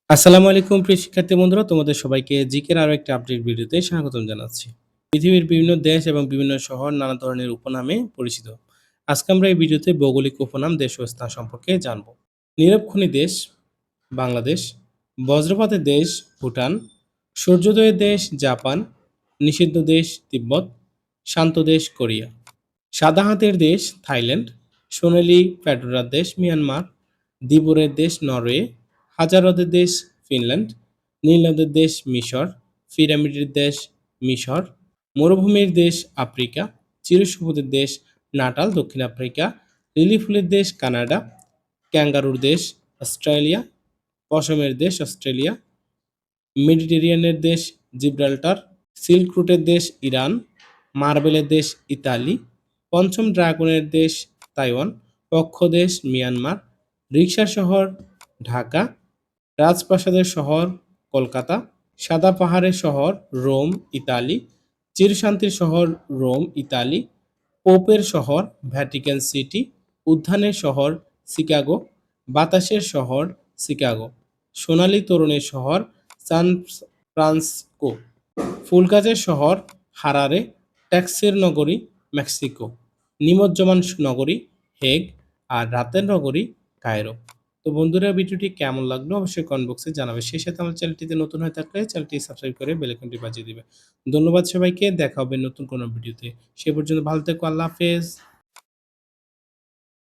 আসসালামু আলাইকুম প্রিয় শিক্ষার্থী বন্ধুরা, তোমাদের সবাইকে জিকের আরো একটা আপডেট ভিডিওতে স্বাগতম জানাচ্ছি। পৃথিবীর বিভিন্ন দেশ এবং বিভিন্ন শহর নানা ধরনের উপনামে পরিচিত। আজকে আমরা এই ভিডিওতে ভৌগোলিক উপনাম, দেশ ও স্থান সম্পর্কে জানব। নীরবখনি দেশ বাংলাদেশ, বজ্রপাতের দেশ ভুটান, সূর্যোদয়ের দেশ জাপান, নিষিদ্ধ দেশ তিব্বত, শান্ত দেশ কোরিয়া, সাদা হাতের দেশ থাইল্যান্ড, সোনালী ফেডোরার দেশ মিয়ানমার, দিবুরের দেশ নরওয়ে, হাজার হ্রদের দেশ ফিনল্যান্ড, নীল নদের দেশ মিশর, পিরামিডের দেশ মিশর, মরুভূমির দেশ আফ্রিকা, চিরসবুজের দেশ নাটাল দক্ষিণ আফ্রিকা, লিলি ফুলের দেশ কানাডা, ক্যাঙ্গারুর দেশ অস্ট্রেলিয়া, পশমের দেশ অস্ট্রেলিয়া, মেডিটেরিয়ানের দেশ জিব্রাল্টার, সিল্ক রুটের দেশ ইরান, মার্বেলের দেশ ইতালি, পঞ্চম ড্রাগনের দেশ তাইওয়ান, পক্ষ দেশ মিয়ানমার, রিকশার শহর ঢাকা, রাজপ্রাসাদের শহর কলকাতা, সাদা পাহাড়ের শহর রোম ইতালি, চিরশান্তির শহর রোম ইতালি, পোপের শহর ভ্যাটিকান সিটি, উদ্যানের শহর শিকাগো, বাতাসের শহর শিকাগো, সোনালী তরুণের শহর সান ফ্রান্সিসকো, ফুলগাছের শহর হারারে, ট্যাক্সের নগরী মেক্সিকো, নিমজ্জমান নগরী হেগ, আর রাতের নগরী কায়রো। তো বন্ধুরা, ভিডিওটি কেমন লাগলো অবশ্যই কমেন্ট বক্সে জানাবে। সেই সাথে আমার চ্যানেলটিতে নতুন হয়ে থাকলে চ্যানেলটি সাবস্ক্রাইব করে বেল আইকনটি বাজিয়ে দিবে। ধন্যবাদ সবাইকে, দেখা হবে নতুন কোনো ভিডিওতে। সে পর্যন্ত ভালো থেকো, আল্লাহ হাফেজ।